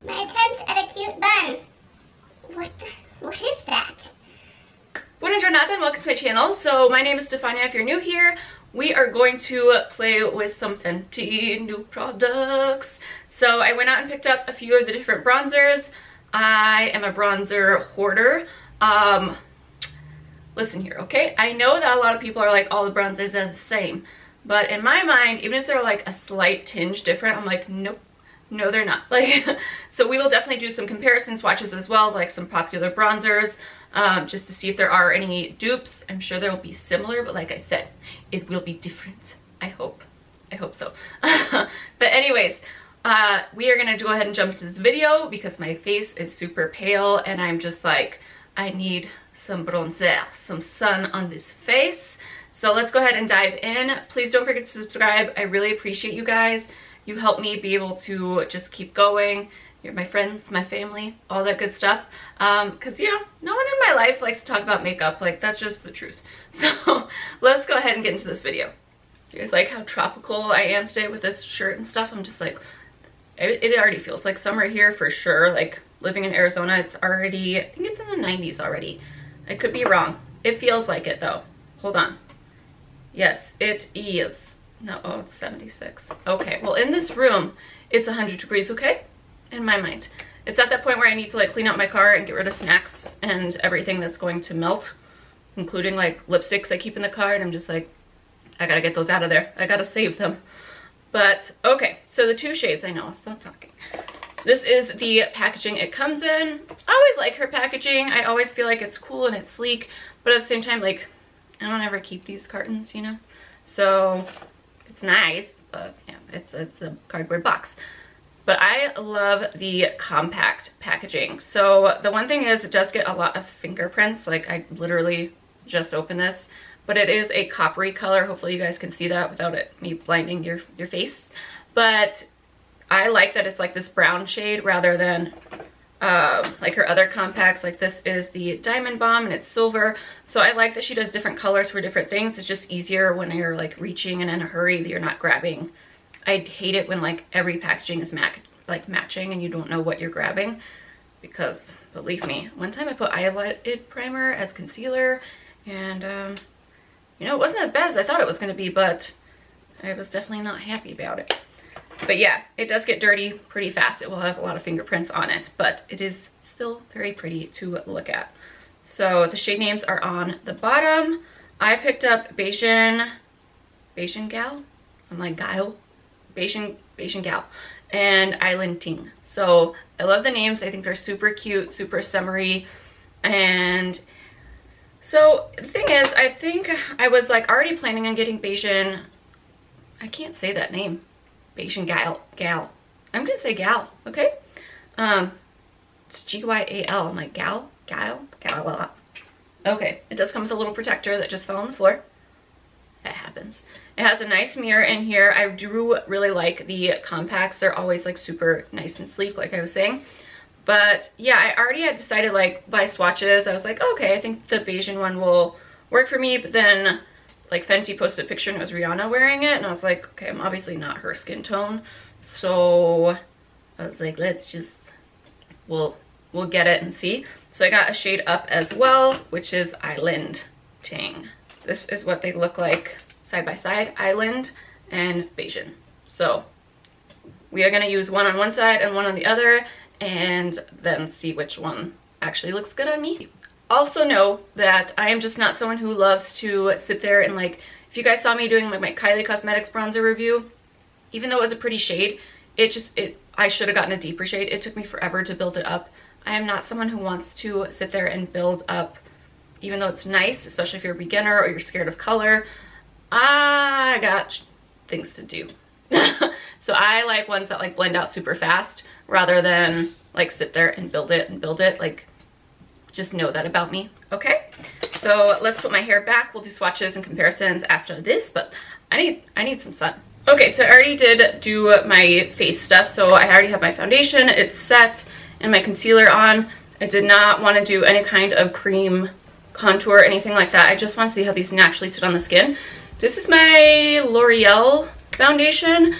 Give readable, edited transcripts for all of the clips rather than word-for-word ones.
My attempt at a cute bun. What is that? Buona giornata and welcome to my channel. So my name is Stefania. If you're new here, we are going to play with some Fenty new products. So I went out and picked up a few of the different bronzers. I am a bronzer hoarder. Listen here, okay? I know that a lot of people are like, all the bronzers are the same. But in my mind, even if they're like a slight tinge different, I'm like, nope. No, they're not. Like, so we will definitely do some comparison swatches as well, like some popular bronzers, just to see if there are any dupes. I'm sure there will be similar, but like I said, it will be different. I hope so. But anyways, we are gonna go ahead and jump into this video because my face is super pale and I'm just like, I need some bronzer, some sun on this face. So let's go ahead and dive in. Please don't forget to subscribe. I really appreciate you guys. You help me be able to just keep going. You're my friends, my family, all that good stuff. Because, you know, no one in my life likes to talk about makeup. Like, that's just the truth. So let's go ahead and get into this video. You guys like how tropical I am today with this shirt and stuff? I'm just like, it already feels like summer here for sure. Like, living in Arizona, it's already, I think it's in the 90s already. I could be wrong. It feels like it, though. Hold on. Yes, it is. No, oh, it's 76. Okay, well, in this room, it's 100 degrees, okay? In my mind. It's at that point where I need to, like, clean out my car and get rid of snacks and everything that's going to melt, including, like, lipsticks I keep in the car, and I'm just like, I gotta get those out of there. I gotta save them. But, okay, so the two shades, I know, I'll stop talking. This is the packaging it comes in. I always like her packaging. I always feel like it's cool and it's sleek, but at the same time, like, I don't ever keep these cartons, you know? So it's nice, but yeah, it's a cardboard box. But I love the compact packaging. So the one thing is it does get a lot of fingerprints. Like, I literally just opened this, but it is a coppery color. Hopefully you guys can see that without me blinding your face. But I like that it's like this brown shade rather than like her other compacts. Like, this is the Diamond Bomb and it's silver. So I like that she does different colors for different things. It's just easier when you're like reaching and in a hurry that you're not grabbing. I hate it when like every packaging is matching and you don't know what you're grabbing, because believe me, one time I put eyelid primer as concealer and you know, it wasn't as bad as I thought it was going to be, but I was definitely not happy about it. But yeah, it does get dirty pretty fast. It will have a lot of fingerprints on it, but it is still very pretty to look at. So the shade names are on the bottom. I picked up bajan gyal. I'm like gyal. Bajan gyal and island ting. So I love the names. I think they're super cute, super summery. And so the thing is, I think I was like already planning on getting bajan. I can't say that name. Bajan gyal. I'm gonna say gal, okay? It's G-Y-A-L. I'm like gal. Okay, it does come with a little protector that just fell on the floor. That happens. It has a nice mirror in here. I do really like the compacts. They're always like super nice and sleek, like I was saying. But yeah, I already had decided, like, by swatches, I was like, okay, I think the Bajan one will work for me. But then like Fenty posted a picture and it was Rihanna wearing it, and I was like, okay, I'm obviously not her skin tone. So I was like, let's just, we'll get it and see. So I got a shade up as well, which is Island Ting. This is what they look like side by side, Island and Bajan. So we are gonna use one on one side and one on the other, and then see which one actually looks good on me. Also know that I am just not someone who loves to sit there and, like, if you guys saw me doing like my Kylie Cosmetics bronzer review, even though it was a pretty shade, I should have gotten a deeper shade. It took me forever to build it up. I am not someone who wants to sit there and build up, even though it's nice, especially if you're a beginner or you're scared of color. I got things to do. So I like ones that like blend out super fast rather than like sit there and build it. Like, just know that about me, okay? So let's put my hair back. We'll do swatches and comparisons after this, but I need some sun. Okay, so I already did do my face stuff. So I already have my foundation, it's set, and my concealer on. I did not want to do any kind of cream contour or anything like that. I just want to see how these naturally sit on the skin. This is my L'Oreal foundation.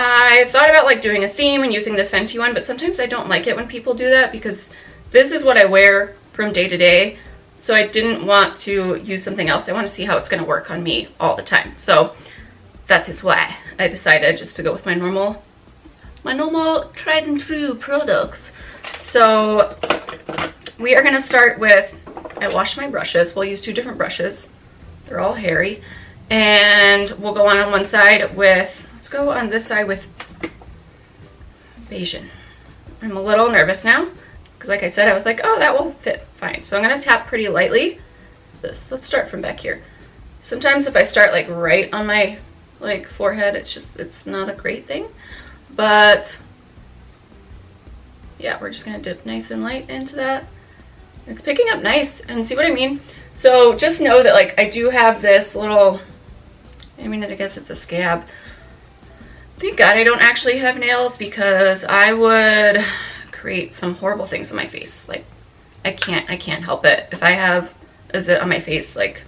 I thought about like doing a theme and using the Fenty one, but sometimes I don't like it when people do that because this is what I wear from day to day. So I didn't want to use something else. I want to see how it's going to work on me all the time. So that is why I decided just to go with my normal tried and true products. So we are going to start with, I washed my brushes. We'll use 2 different brushes. They're all hairy. And we'll go on one side with, let's go on this side with bajan. I'm a little nervous now because like I said, I was like, oh, that will fit fine. So I'm going to tap pretty lightly. Let's start from back here. Sometimes if I start like right on my like forehead, it's not a great thing. But yeah, we're just going to dip nice and light into that. It's picking up nice, and see what I mean? So just know that like I do have this little, I mean, I guess it's a scab. Thank God I don't actually have nails because I would create some horrible things on my face. Like I can't help it. If I have a zit on my face, like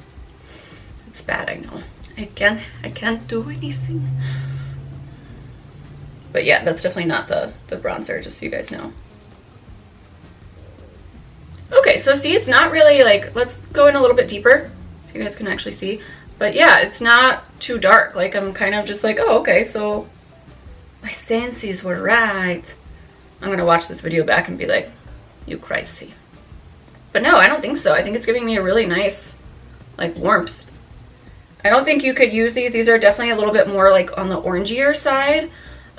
it's bad, I know. I can't do anything. But yeah, that's definitely not the bronzer, just so you guys know. Okay, so see, it's not really like, let's go in a little bit deeper so you guys can actually see. But yeah, it's not too dark. Like I'm kind of just like, oh, okay, so my senses were right. I'm gonna watch this video back and be like, you crazy. But no, I don't think so. I think it's giving me a really nice like warmth. I don't think you could use these. These are definitely a little bit more like on the orangier side.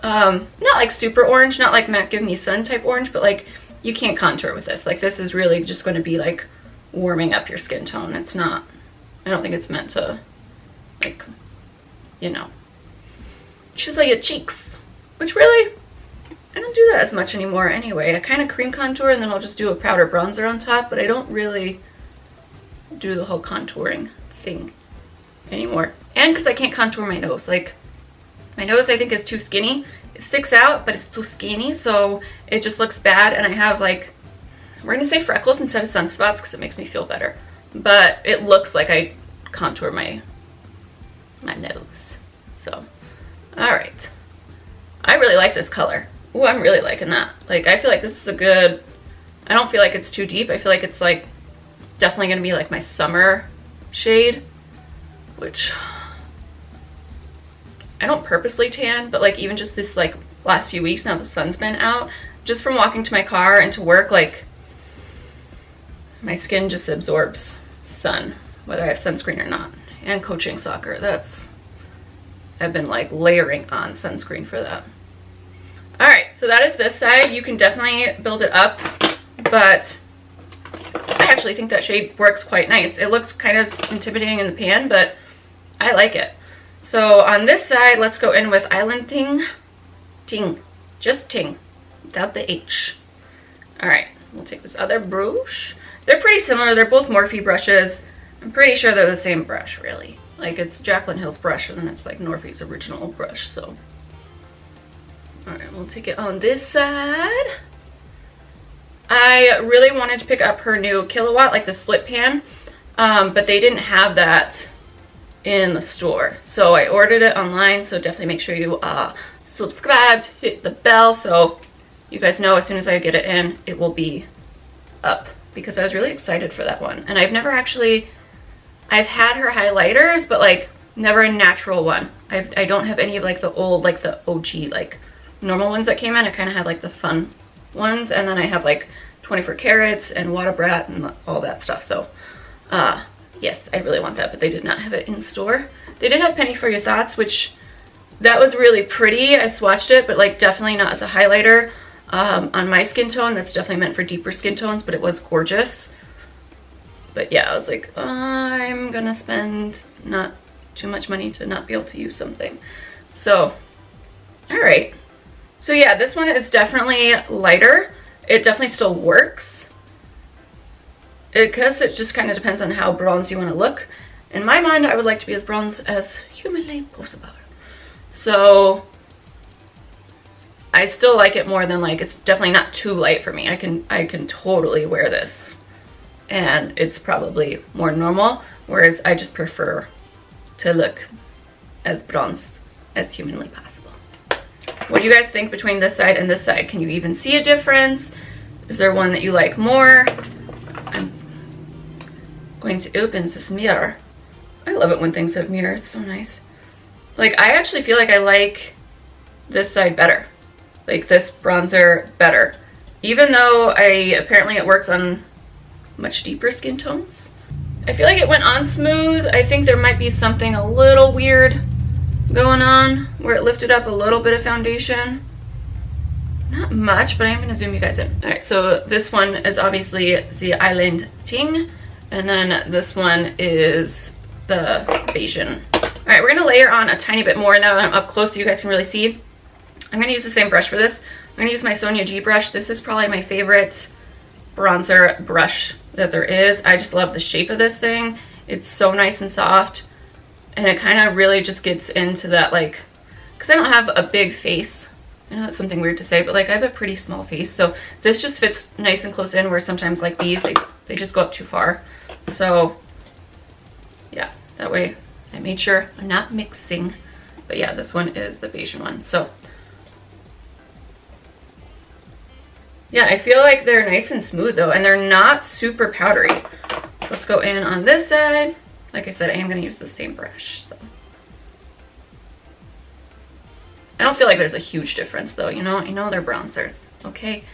Not like super orange, not like Matte Give Me Sun type orange, but like you can't contour with this. Like this is really just going to be like warming up your skin tone. It's not, I don't think it's meant to like, you know, chisel your cheeks, which really, I don't do that as much anymore anyway. I kind of cream contour and then I'll just do a powder bronzer on top, but I don't really do the whole contouring thing anymore. And because I can't contour my nose. Like my nose I think is too skinny. It sticks out, but it's too skinny, so it just looks bad. And I have like, we're gonna say freckles instead of sunspots because it makes me feel better. But it looks like I contour my nose. So, all right. I really like this color. Ooh, I'm really liking that. Like I feel like this is a good, I don't feel like it's too deep. I feel like it's like definitely gonna be like my summer shade, which I don't purposely tan, but like even just this like last few weeks now the sun's been out, just from walking to my car and to work, like my skin just absorbs sun, whether I have sunscreen or not. And coaching soccer, I've been like layering on sunscreen for that. All right, so that is this side. You can definitely build it up, but I actually think that shade works quite nice. It looks kind of intimidating in the pan, but I like it. So on this side, let's go in with Island Ting, just Ting, without the H. All right, we'll take this other brush. They're pretty similar. They're both Morphe brushes. I'm pretty sure they're the same brush, really. Like it's Jaclyn Hill's brush, and then it's like Morphe's original brush. So, all right, we'll take it on this side. I really wanted to pick up her new Kilowatt, like the split pan, but they didn't have that in the store, so I ordered it online. So definitely make sure you subscribed, hit the bell, so you guys know as soon as I get it in, it will be up, because I was really excited for that one. And I've never actually, I've had her highlighters, but like never a natural one. I don't have any of like the old, like the OG like normal ones that came in. I kind of had like the fun ones, and then I have like 24 carats and Wada Brat and all that stuff. So yes, I really want that, but they did not have it in store. They did have Penny for Your Thoughts, which that was really pretty. I swatched it, but like definitely not as a highlighter on my skin tone. That's definitely meant for deeper skin tones, but it was gorgeous. But yeah, I was like, I'm gonna spend not too much money to not be able to use something. So, all right. So yeah, this one is definitely lighter. It definitely still works. I guess it just kind of depends on how bronze you want to look. In my mind, I would like to be as bronze as humanly possible. So I still like it more than like, it's definitely not too light for me. I can totally wear this and it's probably more normal, whereas I just prefer to look as bronze as humanly possible. What do you guys think between this side and this side? Can you even see a difference? Is there one that you like more? I'm going to open this mirror. I love it when things have mirror. It's so nice. Like, I actually feel like I like this side better. Like this bronzer better. Even though apparently it works on much deeper skin tones. I feel like it went on smooth. I think there might be something a little weird going on where it lifted up a little bit of foundation. Not much, but I'm going to zoom you guys in. All right, so this one is obviously the Island Ting, and then this one is the Bajan. All right, we're going to layer on a tiny bit more now that I'm up close so you guys can really see. I'm going to use the same brush for this. I'm going to use my Sonia G brush. This is probably my favorite bronzer brush that there is. I just love the shape of this thing. It's so nice and soft, and it kind of really just gets into that, like, because I don't have a big face. I know that's something weird to say, but like I have a pretty small face, so this just fits nice and close in, where sometimes like these, they just go up too far. So yeah, that way I made sure I'm not mixing. But yeah, this one is the Bajan one. So yeah, I feel like they're nice and smooth though, and they're not super powdery. Let's go in on this side. Like I said, I am going to use the same brush. So I don't feel like there's a huge difference though, you know? I know they're bronzers, okay?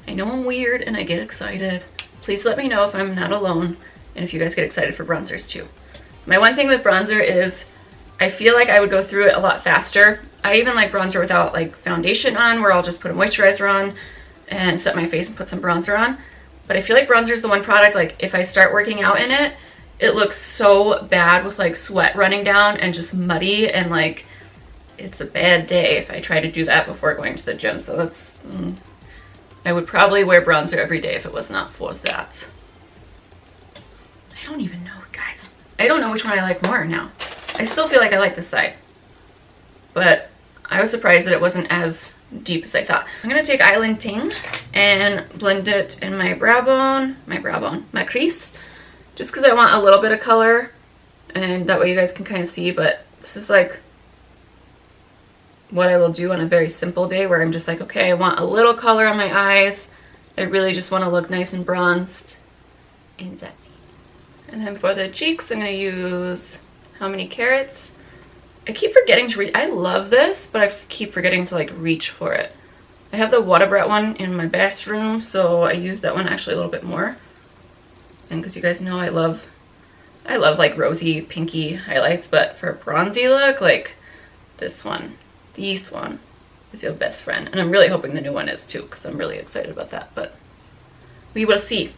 I know I'm weird and I get excited. Please let me know if I'm not alone and if you guys get excited for bronzers too. My one thing with bronzer is I feel like I would go through it a lot faster. I even like bronzer without like foundation on, where I'll just put a moisturizer on and set my face and put some bronzer on. But I feel like bronzer is the one product, like if I start working out in it, it looks so bad with like sweat running down and just muddy, and like it's a bad day if I try to do that before going to the gym. So that's, I would probably wear bronzer every day if it was not for that. I don't even know, guys. I don't know which one I like more now. I still feel like I like this side, but I was surprised that it wasn't as deep as I thought. I'm gonna take Island Ting and blend it in my my crease, just because I want a little bit of color, and that way you guys can kind of see. But this is like what I will do on a very simple day, where I'm just like, okay, I want a little color on my eyes. I really just want to look nice and bronzed, and that's it. And then for the cheeks, I'm gonna use How Many Carrots. I keep forgetting to reach. I love this, but I keep forgetting to like reach for it. I have the Water Brat one in my bathroom, so I use that one actually a little bit more. And because you guys know I love like rosy, pinky highlights, but for a bronzy look, like this one is your best friend. And I'm really hoping the new one is too, because I'm really excited about that, but we will see.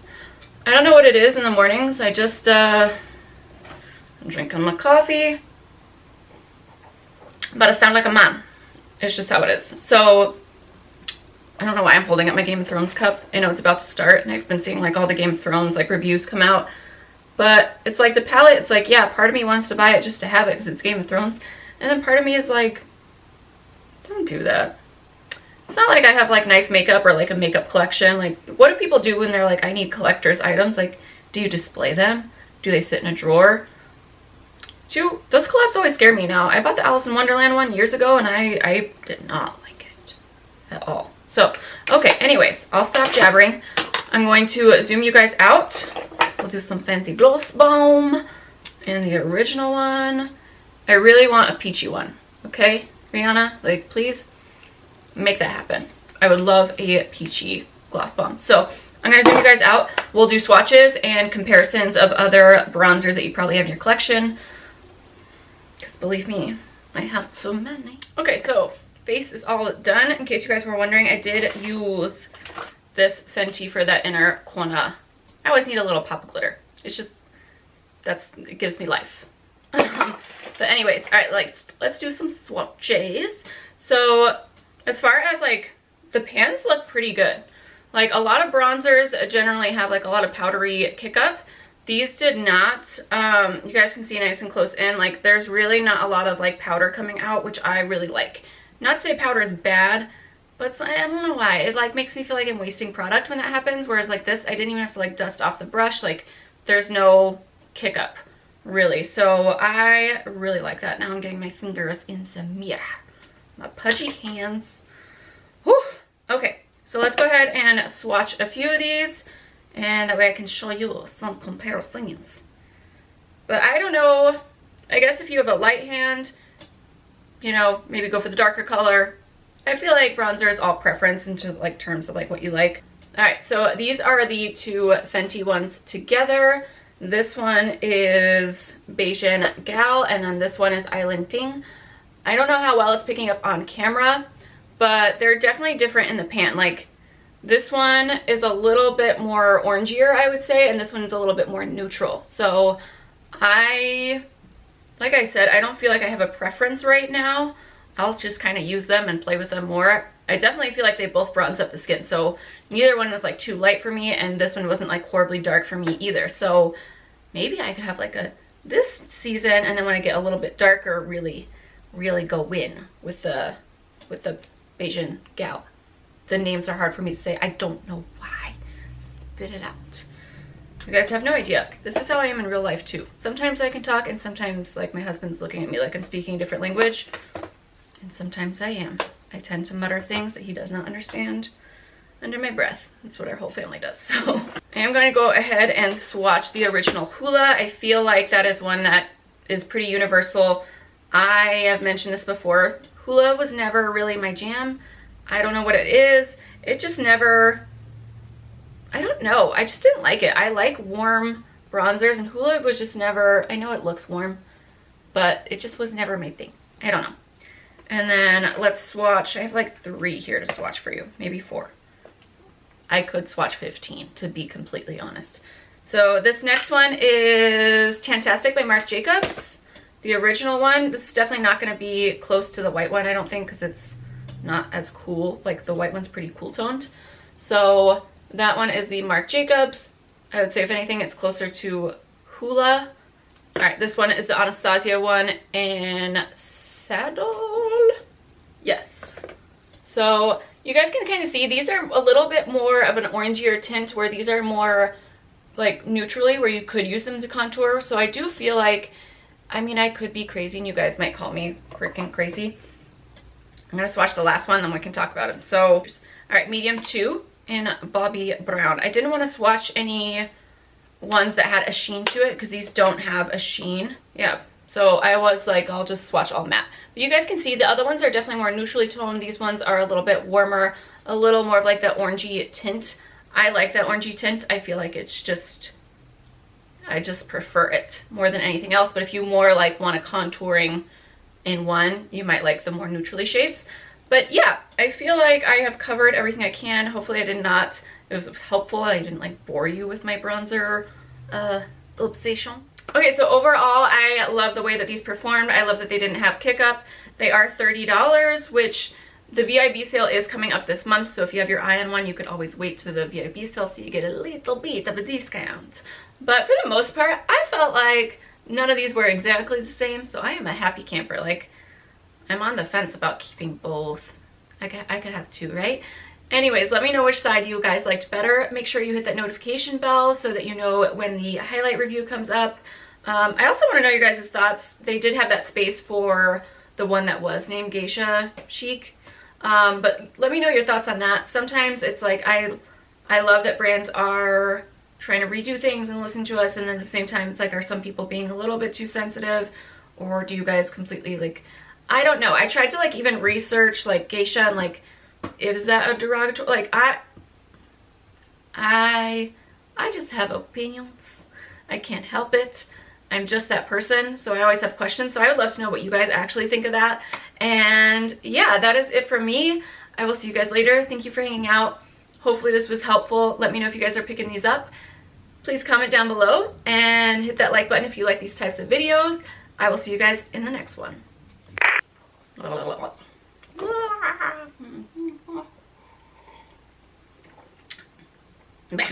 I don't know what it is in the mornings. I just, I'm drinking my coffee. But I sound like a man. It's just how it is. So I don't know why I'm holding up my Game of Thrones cup. I know it's about to start, and I've been seeing like all the Game of Thrones like reviews come out. But it's like the palette, it's like, yeah, part of me wants to buy it just to have it because it's Game of Thrones. And then part of me is like, don't do that. It's not like I have like nice makeup or like a makeup collection. Like, what do people do when they're like, I need collector's items? Like, do you display them? Do they sit in a drawer? Those collabs always scare me now. I bought the Alice in Wonderland one years ago, and I did not like it at all. So, okay, anyways, I'll stop jabbering. I'm going to zoom you guys out. We'll do some Fenty Gloss Bomb in the original one. I really want a peachy one, okay, Rihanna? Like, please make that happen. I would love a peachy gloss bomb. So I'm going to zoom you guys out. We'll do swatches and comparisons of other bronzers that you probably have in your collection. Because believe me, I have so many. Okay, so face is all done. In case you guys were wondering, I did use this Fenty for that inner corner. I always need a little pop of glitter. It's just, it gives me life. But anyways, all right, let's do some swatches. So as far as like, the pans look pretty good. Like a lot of bronzers generally have like a lot of powdery kick up. These did not. You guys can see nice and close in. Like there's really not a lot of like powder coming out, which I really like. Not to say powder is bad, but I don't know why. It like makes me feel like I'm wasting product when that happens. Whereas like this, I didn't even have to like dust off the brush. Like there's no kick up really. So I really like that. Now I'm getting my fingers in some mirror. My pudgy hands. Okay, so let's go ahead and swatch a few of these, and that way I can show you some comparisons. But I don't know, I guess if you have a light hand, you know, maybe go for the darker color. I feel like bronzer is all preference into like terms of like what you like. All right, so these are the two Fenty ones together. This one is Bajan Gyal, and then this one is Island Ting. I don't know how well it's picking up on camera, but they're definitely different in the pan. Like this one is a little bit more orangier, I would say, and this one is a little bit more neutral. So like I said, I don't feel like I have a preference right now. I'll just kind of use them and play with them more. I definitely feel like they both bronze up the skin. So neither one was like too light for me, and this one wasn't like horribly dark for me either. So maybe I could have like this season, and then when I get a little bit darker, really go in with the Bajan Gyal. The names are hard for me to say. I don't know why. Spit it out. You guys have no idea. This is how I am in real life too. Sometimes I can talk, and sometimes like my husband's looking at me like I'm speaking a different language. And sometimes I am. I tend to mutter things that he does not understand under my breath. That's what our whole family does. So I am going to go ahead and swatch the original Hula. I feel like that is one that is pretty universal. I have mentioned this before. Hula was never really my jam. I don't know what it is. It just never, I don't know. I just didn't like it. I like warm bronzers, and Hula was just never, I know it looks warm, but it just was never my thing. I don't know. And then let's swatch. I have like 3 here to swatch for you, maybe 4. I could swatch 15 to be completely honest. So this next one is Tantastic by Marc Jacobs. The original one. This is definitely not going to be close to the white one, I don't think, because it's not as cool. Like the white one's pretty cool toned. So that one is the Marc Jacobs. I would say if anything it's closer to Hula. All right, this one is the Anastasia one in Saddle. Yes. So you guys can kind of see these are a little bit more of an orangier tint, where these are more like neutrally, where you could use them to contour. So I do feel like, I mean, I could be crazy and you guys might call me freaking crazy. I'm gonna swatch the last one, then we can talk about them. So, all right, medium 2 in Bobby Brown. I didn't want to swatch any ones that had a sheen to it because these don't have a sheen. Yeah, so I was like, I'll just swatch all matte. But you guys can see the other ones are definitely more neutrally toned. These ones are a little bit warmer, a little more of like that orangey tint. I like that orangey tint. I feel like it's just, I just prefer it more than anything else. But if you more like want a contouring in one, you might like the more neutrally shades. But yeah, I feel like I have covered everything I can. Hopefully I did not, it was helpful. I didn't like bore you with my bronzer obsession. Okay, so overall I love the way that these performed. I love that they didn't have kick up. They are $30, which the VIB sale is coming up this month. So if you have your eye on one, you could always wait to the VIB sale so you get a little bit of a discount. But for the most part, I felt like none of these were exactly the same. So I am a happy camper. Like, I'm on the fence about keeping both. I could have 2, right? Anyways, let me know which side you guys liked better. Make sure you hit that notification bell so that you know when the highlight review comes up. I also want to know your guys' thoughts. They did have that space for the one that was named Geisha Chic. But let me know your thoughts on that. Sometimes it's like, I love that brands are trying to redo things and listen to us, and then at the same time it's like, are some people being a little bit too sensitive, or do you guys completely like, I don't know. I tried to like even research like geisha and like, is that a derogatory, like I just have opinions. I can't help it. I'm just that person, so I always have questions. So I would love to know what you guys actually think of that. And yeah, that is it for me. I will see you guys later. Thank you for hanging out. Hopefully this was helpful. Let me know if you guys are picking these up. Please comment down below and hit that like button if you like these types of videos. I will see you guys in the next one. Bah.